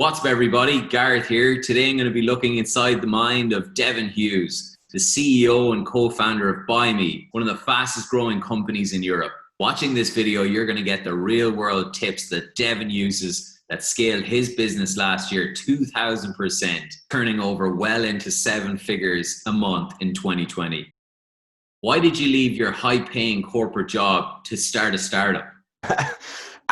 What's up, everybody? Gareth here. Today I'm going to be looking inside the mind of Devin Hughes, the CEO and co-founder of BuyMe, one of the fastest growing companies in Europe. Watching this video, you're going to get the real world tips that Devin uses that scaled his business last year 2,000%, turning over well into 7 figures a month in 2020. Why did you leave your high-paying corporate job to start a startup?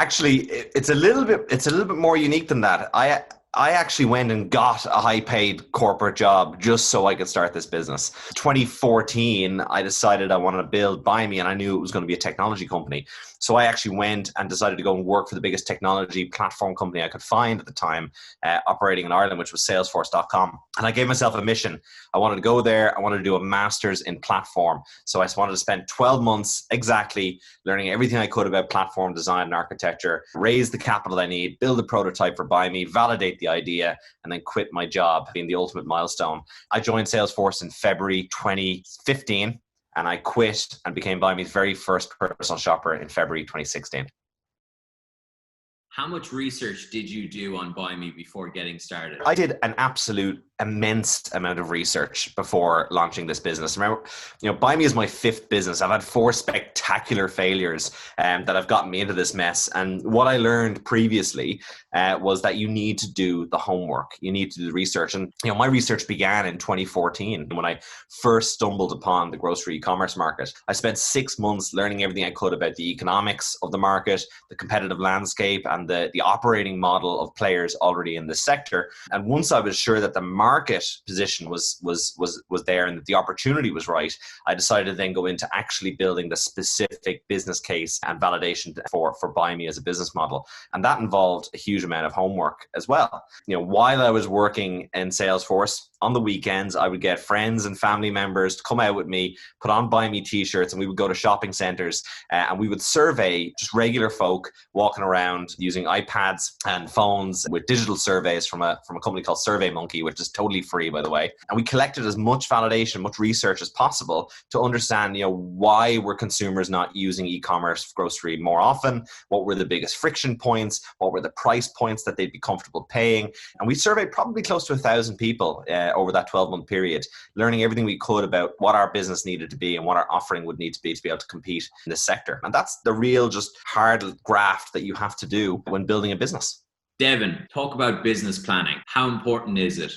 Actually, it's a little bit more unique than that. I actually went and got a high-paid corporate job just so I could start this business. 2014, I decided I wanted to build BuyMe, and I knew it was going to be a technology company. So I actually went and decided to go and work for the biggest technology platform company I could find at the time, operating in Ireland, which was Salesforce.com. And I gave myself a mission. I wanted to go there. I wanted to do a master's in platform. So I just wanted to spend 12 months exactly learning everything I could about platform design and architecture, raise the capital I need, build a prototype for BuyMe, validate the idea, and then quit my job, being the ultimate milestone. I joined Salesforce in February 2015. And I quit and became BuyMe's very first personal shopper in February 2016. How much research did you do on BuyMe before getting started? I did an absolute immense amount of research before launching this business. Remember, BuyMe is my 5th business. I've had 4 spectacular failures that have gotten me into this mess. And what I learned previously was that you need to do the homework. You need to do the research. And my research began in 2014 when I first stumbled upon the grocery e-commerce market. I spent 6 months learning everything I could about the economics of the market, the competitive landscape, and the operating model of players already in this sector. And once I was sure that the market position was there and that the opportunity was right, I decided to then go into actually building the specific business case and validation for BuyMe as a business model. And that involved a huge amount of homework as well. While I was working in Salesforce, on the weekends, I would get friends and family members to come out with me, put on BuyMe t-shirts, and we would go to shopping centers and we would survey just regular folk walking around using iPads and phones with digital surveys from a company called SurveyMonkey, which is totally free, by the way. And we collected as much validation, much research as possible to understand, why were consumers not using e-commerce grocery more often? What were the biggest friction points? What were the price points that they'd be comfortable paying? And we surveyed probably close to 1,000 people over that 12-month period, learning everything we could about what our business needed to be and what our offering would need to be able to compete in this sector. And that's the real just hard graft that you have to do when building a business. Devin, talk about business planning. How important is it?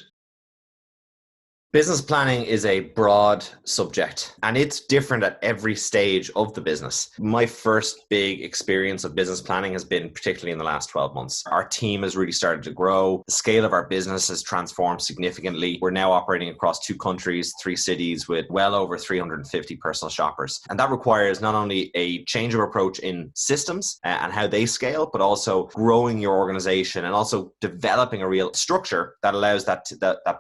Business planning is a broad subject and it's different at every stage of the business. My first big experience of business planning has been particularly in the last 12 months. Our team has really started to grow. The scale of our business has transformed significantly. We're now operating across 2 countries, 3 cities with well over 350 personal shoppers. And that requires not only a change of approach in systems and how they scale, but also growing your organization and also developing a real structure that allows that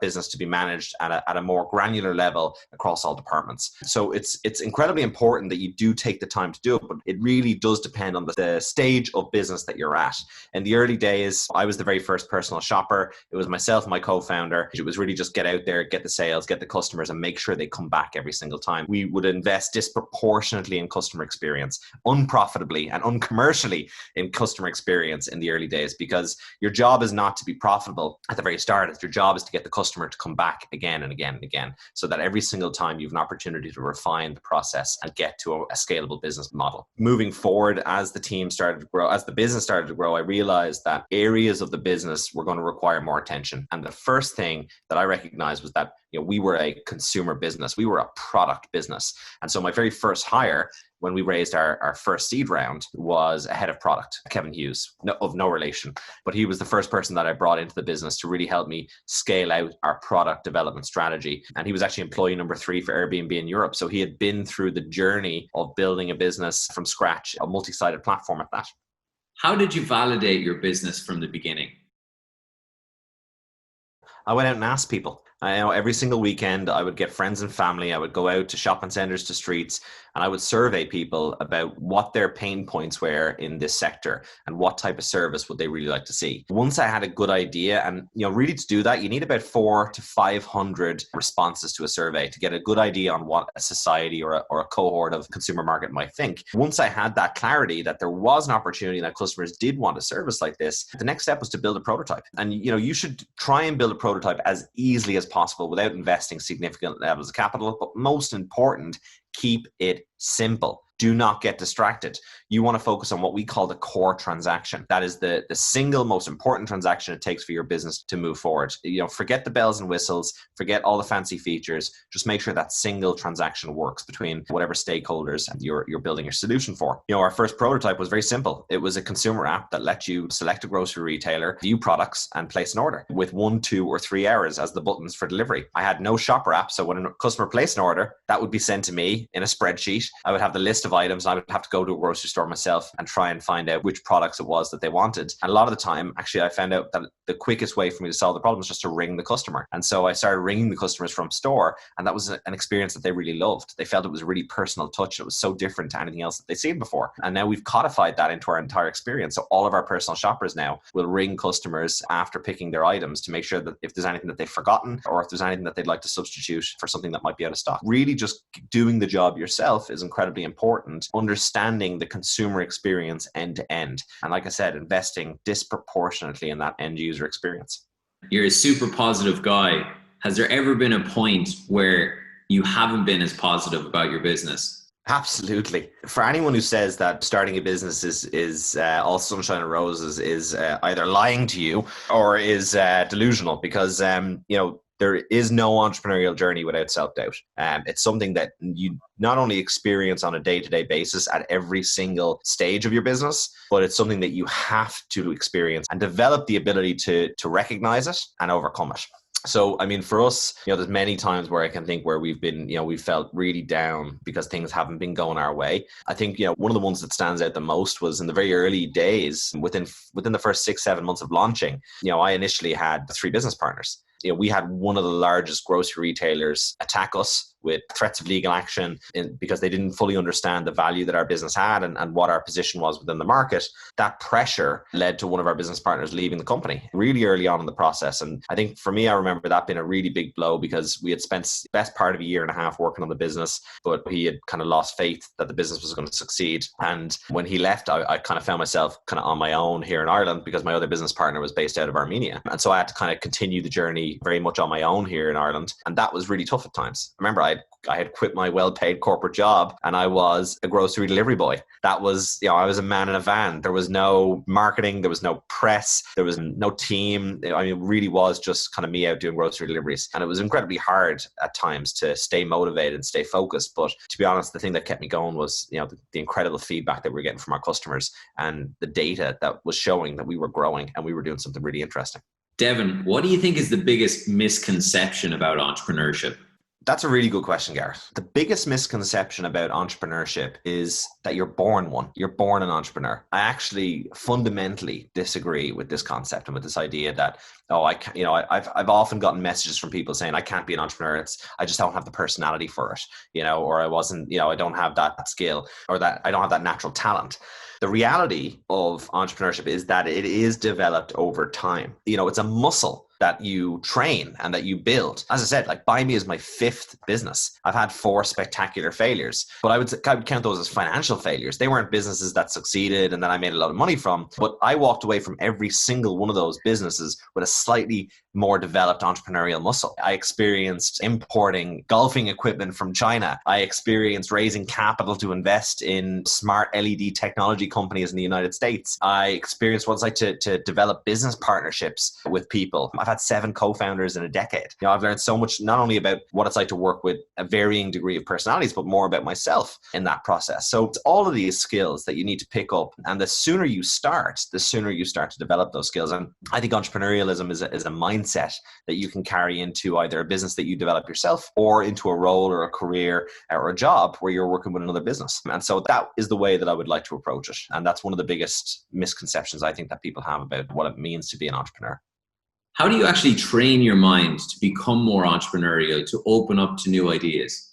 business to be managed at a more granular level across all departments. So it's incredibly important that you do take the time to do it, but it really does depend on the stage of business that you're at. In the early days, I was the very first personal shopper. It was myself and my co-founder. It was really just get out there, get the sales, get the customers, and make sure they come back every single time. We would invest disproportionately in customer experience, unprofitably and uncommercially in customer experience in the early days, because your job is not to be profitable at the very start. Your job is to get the customer to come back again and again and again, so that every single time you have an opportunity to refine the process and get to a scalable business model. Moving forward, as the team started to grow, as the business started to grow, I realized that areas of the business were going to require more attention. And the first thing that I recognized was that we were a consumer business. We were a product business. And so my very first hire when we raised our first seed round was a head of product, Kevin Hughes, of no relation. But he was the first person that I brought into the business to really help me scale out our product development strategy. And he was actually employee number 3 for Airbnb in Europe. So he had been through the journey of building a business from scratch, a multi-sided platform at that. How did you validate your business from the beginning? I went out and asked people. I know every single weekend I would get friends and family. I would go out to shopping centers, to streets, and I would survey people about what their pain points were in this sector and what type of service would they really like to see. Once I had a good idea, and really to do that, you need about 400 to 500 responses to a survey to get a good idea on what a society or a cohort of consumer market might think. Once I had that clarity that there was an opportunity that customers did want a service like this, the next step was to build a prototype. And you should try and build a prototype as easily as possible without investing significant levels of capital. But most important, keep it simple. Do not get distracted. You want to focus on what we call the core transaction. That is the single most important transaction it takes for your business to move forward. Forget the bells and whistles, forget all the fancy features. Just make sure that single transaction works between whatever stakeholders you're building your solution for. Our first prototype was very simple. It was a consumer app that let you select a grocery retailer, view products, and place an order with 1, 2, or 3 hours as the buttons for delivery. I had no shopper app, so when a customer placed an order, that would be sent to me in a spreadsheet. I would have the list of items. I would have to go to a grocery store myself and try and find out which products it was that they wanted. And a lot of the time, actually, I found out that the quickest way for me to solve the problem was just to ring the customer. And so I started ringing the customers from store, and that was an experience that they really loved. They felt it was a really personal touch. It was so different to anything else that they'd seen before. And now we've codified that into our entire experience. So all of our personal shoppers now will ring customers after picking their items to make sure that if there's anything that they've forgotten or if there's anything that they'd like to substitute for something that might be out of stock. Really just doing the job yourself is incredibly important. Understanding the consumer experience end to end. And like I said, investing disproportionately in that end user experience. You're a super positive guy. Has there ever been a point where you haven't been as positive about your business? Absolutely. For anyone who says that starting a business is all sunshine and roses is either lying to you or is delusional, because there is no entrepreneurial journey without self-doubt. It's something that you not only experience on a day-to-day basis at every single stage of your business, but it's something that you have to experience and develop the ability to recognize it and overcome it. So, I mean, for us, there's many times where I can think where we've been, we felt really down because things haven't been going our way. I think, one of the ones that stands out the most was in the very early days, within the first 6-7 months of launching, I initially had 3 business partners. We had one of the largest grocery retailers attack us with threats of legal action because they didn't fully understand the value that our business had and what our position was within the market. That pressure led to one of our business partners leaving the company really early on in the process. And I think for me, I remember that being a really big blow because we had spent the best part of a year and a half working on the business, but he had kind of lost faith that the business was going to succeed. And when he left, I kind of found myself kind of on my own here in Ireland because my other business partner was based out of Armenia. And so I had to kind of continue the journey very much on my own here in Ireland. And that was really tough at times. I remember I had quit my well-paid corporate job and I was a grocery delivery boy. That was, I was a man in a van. There was no marketing, there was no press, there was no team. I mean, it really was just kind of me out doing grocery deliveries. And it was incredibly hard at times to stay motivated and stay focused. But to be honest, the thing that kept me going was, the incredible feedback that we were getting from our customers and the data that was showing that we were growing and we were doing something really interesting. Devin, what do you think is the biggest misconception about entrepreneurship? That's a really good question, Gareth. The biggest misconception about entrepreneurship is that you're born one. You're born an entrepreneur. I actually fundamentally disagree with this concept and with this idea that, I've often gotten messages from people saying I can't be an entrepreneur. I just don't have the personality for it, or I wasn't, I don't have that skill or that I don't have that natural talent. The reality of entrepreneurship is that it is developed over time. It's a muscle that you train and that you build. As I said, like BuyMe is my 5th business. I've had 4 spectacular failures, but I would count those as financial failures. They weren't businesses that succeeded and that I made a lot of money from, but I walked away from every single one of those businesses with a slightly more developed entrepreneurial muscle. I experienced importing golfing equipment from China. I experienced raising capital to invest in smart LED technology companies in the United States. I experienced what it's like to develop business partnerships with people. I've had 7 co-founders in a decade. I've learned so much, not only about what it's like to work with a varying degree of personalities, but more about myself in that process. So it's all of these skills that you need to pick up. And the sooner you start to develop those skills. And I think entrepreneurialism is a mindset that you can carry into either a business that you develop yourself or into a role or a career or a job where you're working with another business. And so that is the way that I would like to approach it. And that's one of the biggest misconceptions I think that people have about what it means to be an entrepreneur. How do you actually train your mind to become more entrepreneurial, to open up to new ideas?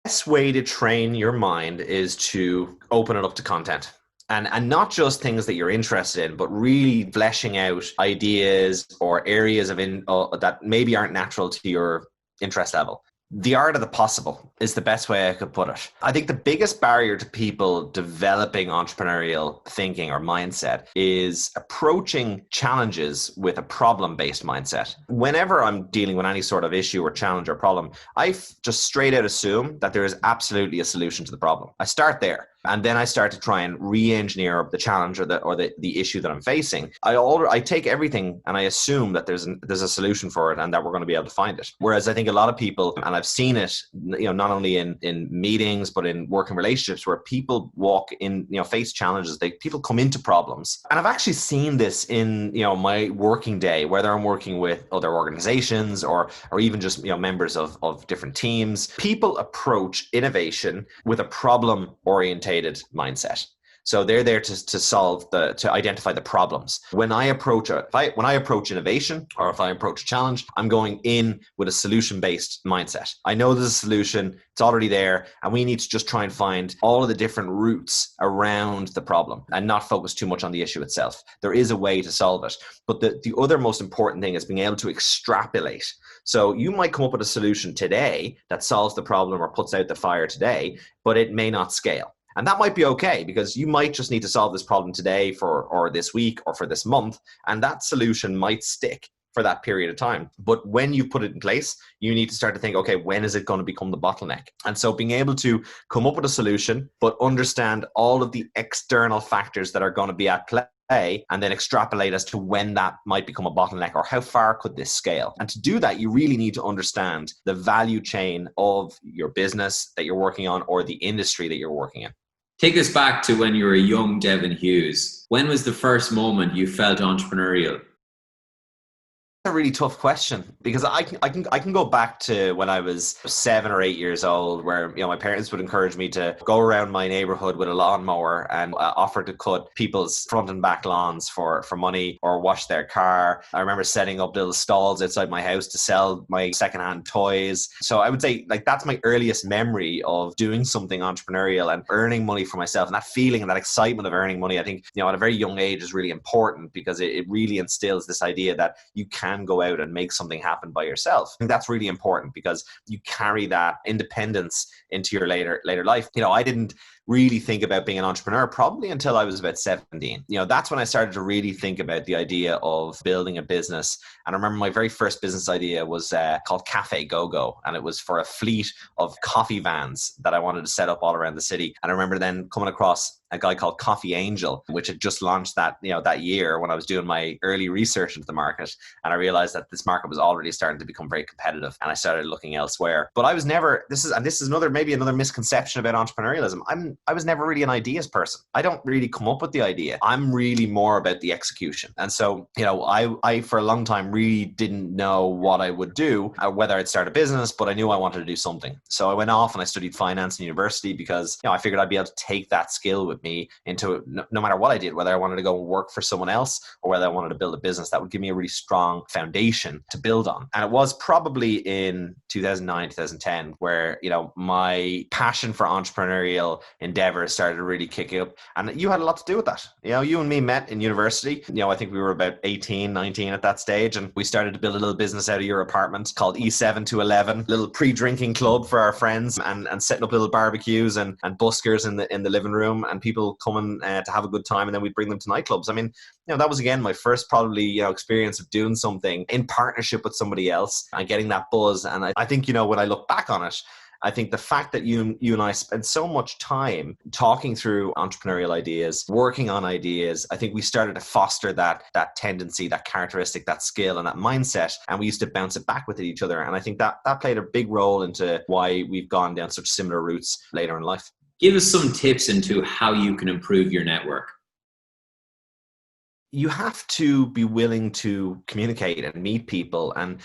Best way to train your mind is to open it up to content. And not just things that you're interested in, but really fleshing out ideas or areas that maybe aren't natural to your interest level. The art of the possible is the best way I could put it. I think the biggest barrier to people developing entrepreneurial thinking or mindset is approaching challenges with a problem-based mindset. Whenever I'm dealing with any sort of issue or challenge or problem, just straight out assume that there is absolutely a solution to the problem. I start there. And then I start to try and re-engineer the challenge or the issue that I'm facing. I take everything and I assume that there's a solution for it and that we're going to be able to find it. Whereas I think a lot of people, and I've seen it, not only in meetings but in working relationships, where people face challenges. People come into problems, and I've actually seen this in my working day, whether I'm working with other organizations or even just members of different teams. People approach innovation with a problem orientation mindset. So they're there to identify the problems. When I approach innovation, or if I approach a challenge, I'm going in with a solution-based mindset. I know there's a solution, it's already there, and we need to just try and find all of the different routes around the problem and not focus too much on the issue itself. There is a way to solve it. But the other most important thing is being able to extrapolate. So you might come up with a solution today that solves the problem or puts out the fire today, but it may not scale. And that might be okay, because you might just need to solve this problem today or this week or for this month, and that solution might stick for that period of time. But when you put it in place, you need to start to think, okay, when is it going to become the bottleneck? And so being able to come up with a solution, but understand all of the external factors that are going to be at play, and then extrapolate as to when that might become a bottleneck or how far could this scale. And to do that, you really need to understand the value chain of your business that you're working on or the industry that you're working in. Take us back to when you were a young Devin Hughes. When was the first moment you felt entrepreneurial? A really tough question, because I can go back to when I was 7 or 8 years old, where my parents would encourage me to go around my neighborhood with a lawnmower and offer to cut people's front and back lawns for money or wash their car. I remember setting up little stalls outside my house to sell my secondhand toys. So I would say that's my earliest memory of doing something entrepreneurial and earning money for myself. And that feeling and that excitement of earning money, I think at a very young age is really important, because it really instills this idea that you can go out and make something happen by yourself. I think that's really important, because you carry that independence into your later life. I didn't really think about being an entrepreneur probably until I was about 17. That's when I started to really think about the idea of building a business. And I remember my very first business idea was called Cafe Go-Go. And it was for a fleet of coffee vans that I wanted to set up all around the city. And I remember then coming across a guy called Coffee Angel, which had just launched that year when I was doing my early research into the market. And I realized that this market was already starting to become very competitive, and I started looking elsewhere. But I was never, this is another misconception about entrepreneurialism. I was never really an ideas person. I don't really come up with the idea. I'm really more about the execution. And so, I for a long time really didn't know what I would do, whether I'd start a business, but I knew I wanted to do something. So I went off and I studied finance in university, because I figured I'd be able to take that skill with me into no matter what I did, whether I wanted to go and work for someone else or whether I wanted to build a business. That would give me a really strong foundation to build on. And it was probably in 2009, 2010 where, my passion for entrepreneurial endeavors started to really kick up. And you had a lot to do with that. You and me met in university. I think we were about 18, 19 at that stage. And we started to build a little business out of your apartment called E7 to 11, little pre-drinking club for our friends, and setting up little barbecues and buskers in the living room, and people coming to have a good time. And then we'd bring them to nightclubs. I mean, that was again my first probably experience of doing something in partnership with somebody else and getting that buzz. And I think when I look back on it, I think the fact that you and I spent so much time talking through entrepreneurial ideas, working on ideas, I think we started to foster that tendency, that characteristic, that skill and that mindset, and we used to bounce it back with each other. And I think that played a big role into why we've gone down such similar routes later in life. Give us some tips into how you can improve your network. You have to be willing to communicate and meet people, and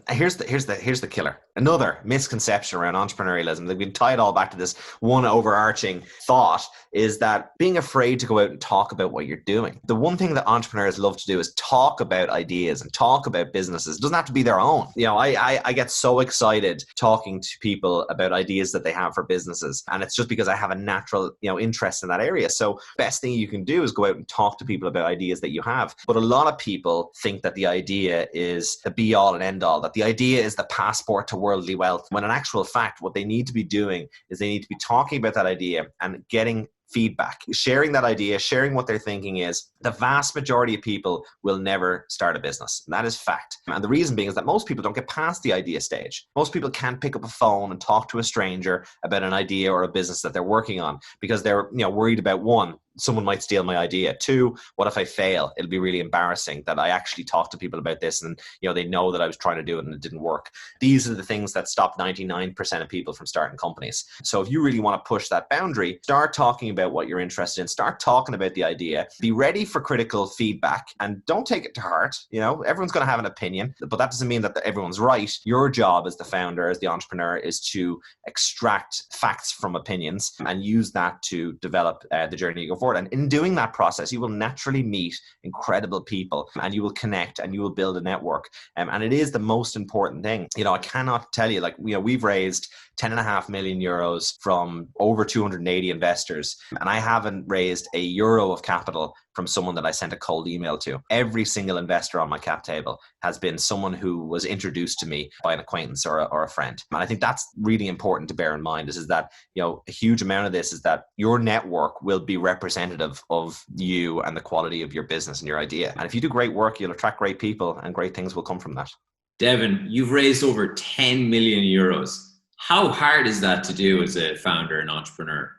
here's the killer. Another misconception around entrepreneurialism that we can tie it all back to this one overarching thought is that being afraid to go out and talk about what you're doing. The one thing that entrepreneurs love to do is talk about ideas and talk about businesses. It doesn't have to be their own. I get so excited talking to people about ideas that they have for businesses, and it's just because I have a natural interest in that area. So best thing you can do is go out and talk to people about ideas that you have. But a lot of people think that the idea is the be all and end all, that the idea is the passport to worldly wealth, when in actual fact, what they need to be doing is they need to be talking about that idea and getting feedback, sharing that idea, sharing what they're thinking is. The vast majority of people will never start a business. And that is fact. And the reason being is that most people don't get past the idea stage. Most people can't pick up a phone and talk to a stranger about an idea or a business that they're working on because they're worried about, one, someone might steal my idea. Two, what if I fail? It'll be really embarrassing that I actually talked to people about this and they know that I was trying to do it and it didn't work. These are the things that stop 99% of people from starting companies. So if you really want to push that boundary, start talking about what you're interested in, start talking about the idea, be ready for critical feedback, and don't take it to heart. Everyone's going to have an opinion, but that doesn't mean that everyone's right. Your job as the founder, as the entrepreneur, is to extract facts from opinions and use that to develop the journey you go forward. And in doing that process, you will naturally meet incredible people and you will connect and you will build a network. And it is the most important thing. I cannot tell you, we've raised 10.5 million euros from over 280 investors. And I haven't raised a euro of capital from someone that I sent a cold email to. Every single investor on my cap table has been someone who was introduced to me by an acquaintance or a friend. And I think that's really important to bear in mind is that, a huge amount of this is that your network will be representative of you and the quality of your business and your idea. And if you do great work, you'll attract great people and great things will come from that. Devin, you've raised over 10 million euros. How hard is that to do as a founder and entrepreneur?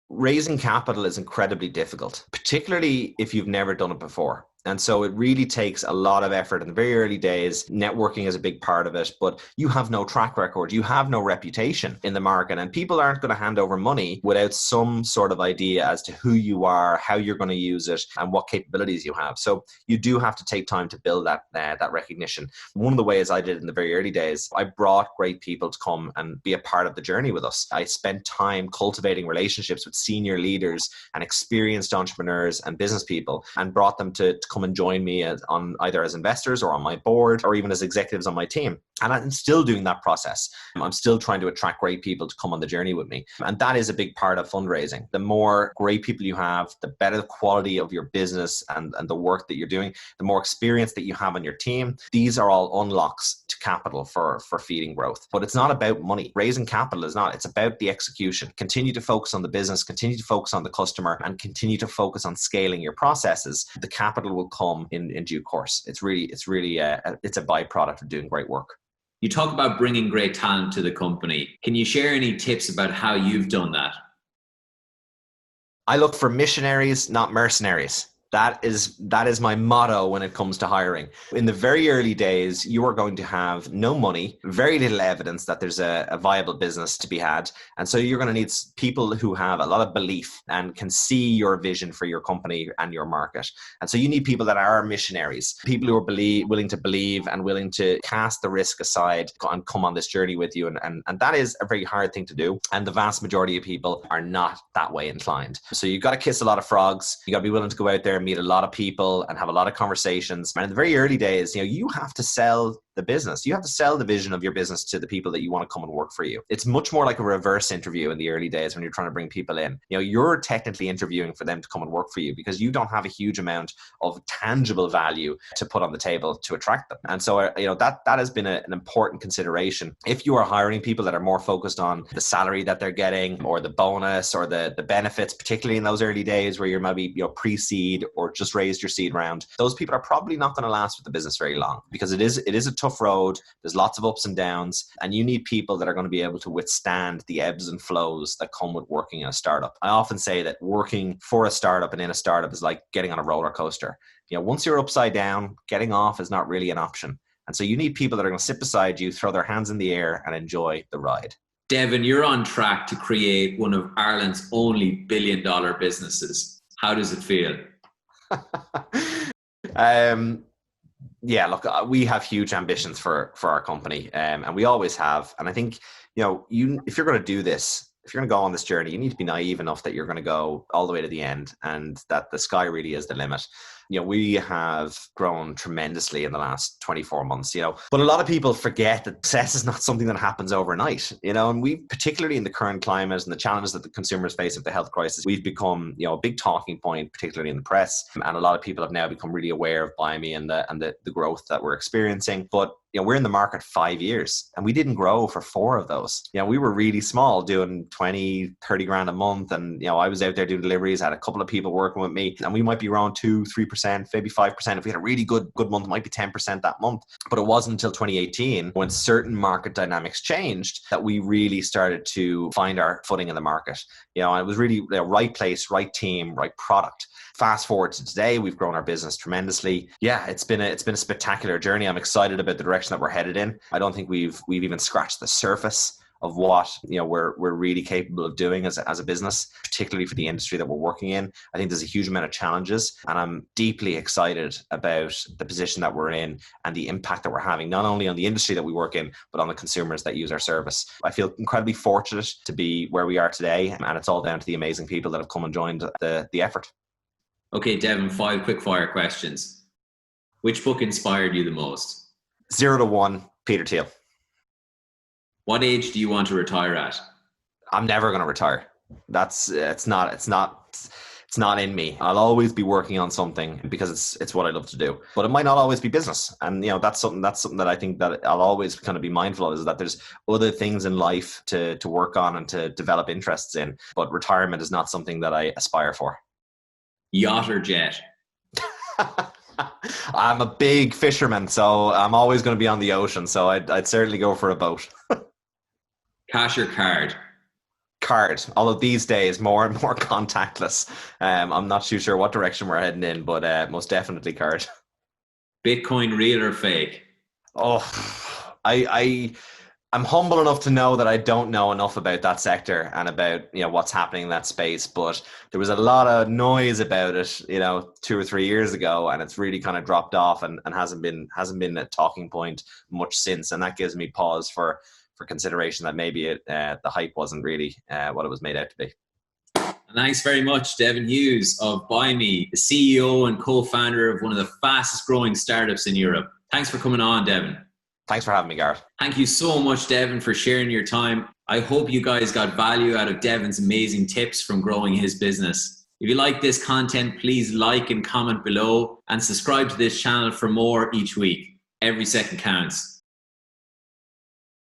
Raising capital is incredibly difficult, particularly if you've never done it before. And so it really takes a lot of effort in the very early days. Networking is a big part of it, but you have no track record. You have no reputation in the market, and people aren't going to hand over money without some sort of idea as to who you are, how you're going to use it, and what capabilities you have. So you do have to take time to build that recognition. One of the ways I did in the very early days, I brought great people to come and be a part of the journey with us. I spent time cultivating relationships with senior leaders and experienced entrepreneurs and business people and brought them to come and join me on either as investors or on my board or even as executives on my team. And I'm still doing that process. I'm still trying to attract great people to come on the journey with me. And that is a big part of fundraising. The more great people you have, the better the quality of your business and the work that you're doing, the more experience that you have on your team. These are all unlocks to capital for feeding growth. But it's not about money. Raising capital is not. It's about the execution. Continue to focus on the business, continue to focus on the customer, and continue to focus on scaling your processes. The capital will come in due course. It's a byproduct of doing great work. You talk about bringing great talent to the company. Can you share any tips about how you've done that? I look for missionaries, not mercenaries. That is my motto when it comes to hiring. In the very early days, you are going to have no money, very little evidence that there's a viable business to be had. And so you're going to need people who have a lot of belief and can see your vision for your company and your market. And so you need people that are missionaries, people who are willing to believe and willing to cast the risk aside and come on this journey with you. And that is a very hard thing to do. And the vast majority of people are not that way inclined. So you've got to kiss a lot of frogs. You got to be willing to go out there, meet a lot of people and have a lot of conversations. And in the very early days, you have to sell the business. You have to sell the vision of your business to the people that you want to come and work for you. It's much more like a reverse interview in the early days when you're trying to bring people in. You're technically interviewing for them to come and work for you because you don't have a huge amount of tangible value to put on the table to attract them. And so, that has been an important consideration. If you are hiring people that are more focused on the salary that they're getting or the bonus or the benefits, particularly in those early days where you're maybe pre-seed or just raised your seed round, those people are probably not going to last with the business very long because it is a tough road. There's lots of ups and downs, and you need people that are going to be able to withstand the ebbs and flows that come with working in a startup. I often say that working for a startup and in a startup is like getting on a roller coaster. Once you're upside down, getting off is not really an option. And so you need people that are going to sit beside you, throw their hands in the air and enjoy the ride. Devin, you're on track to create one of Ireland's only billion-dollar businesses. How does it feel? Yeah, look, we have huge ambitions for our company, and we always have. And I think, if you're going to do this, if you're going to go on this journey, you need to be naive enough that you're going to go all the way to the end, and that the sky really is the limit. We have grown tremendously in the last 24 months, but a lot of people forget that success is not something that happens overnight, and we, particularly in the current climate and the challenges that the consumers face with the health crisis, we've become, a big talking point, particularly in the press. And a lot of people have now become really aware of BuyMe and the growth that we're experiencing. But we're in the market 5 years and we didn't grow for 4 of those. We were really small, doing 20, 30 grand a month. And, I was out there doing deliveries, had a couple of people working with me, and we might be around 2-3%, maybe 5%. If we had a really good month, it might be 10% that month. But it wasn't until 2018, when certain market dynamics changed, that we really started to find our footing in the market. And it was really the right place, right team, right product. Fast forward to today, we've grown our business tremendously. Yeah, it's been a spectacular journey. I'm excited about the direction that we're headed in. I don't think we've even scratched the surface of what we're really capable of doing as a business, particularly for the industry that we're working in. I think there's a huge amount of challenges, and I'm deeply excited about the position that we're in and the impact that we're having, not only on the industry that we work in, but on the consumers that use our service. I feel incredibly fortunate to be where we are today, and it's all down to the amazing people that have come and joined the effort. Okay, Devin, 5 quick fire questions. Which book inspired you the most? 0 to 1, Peter Thiel. What age do you want to retire at? I'm never going to retire. It's not in me. I'll always be working on something because it's what I love to do. But it might not always be business. And that's something that I think that I'll always kind of be mindful of, is that there's other things in life to work on and to develop interests in. But retirement is not something that I aspire for. Yacht or jet? I'm a big fisherman, so I'm always going to be on the ocean. So I'd certainly go for a boat. Cash or card? Card. Although these days more and more contactless. I'm not too sure what direction we're heading in, but most definitely card. Bitcoin real or fake? Oh, I'm humble enough to know that I don't know enough about that sector and about what's happening in that space. But there was a lot of noise about it 2 or 3 years ago, and it's really kind of dropped off and hasn't been a talking point much since. And that gives me pause for consideration that maybe the hype wasn't really what it was made out to be. Thanks very much, Devin Hughes of BuyMe, the CEO and co-founder of one of the fastest growing startups in Europe. Thanks for coming on, Devin. Thanks for having me, Gareth. Thank you so much, Devin, for sharing your time. I hope you guys got value out of Devin's amazing tips from growing his business. If you like this content, please like and comment below and subscribe to this channel for more each week. Every second counts.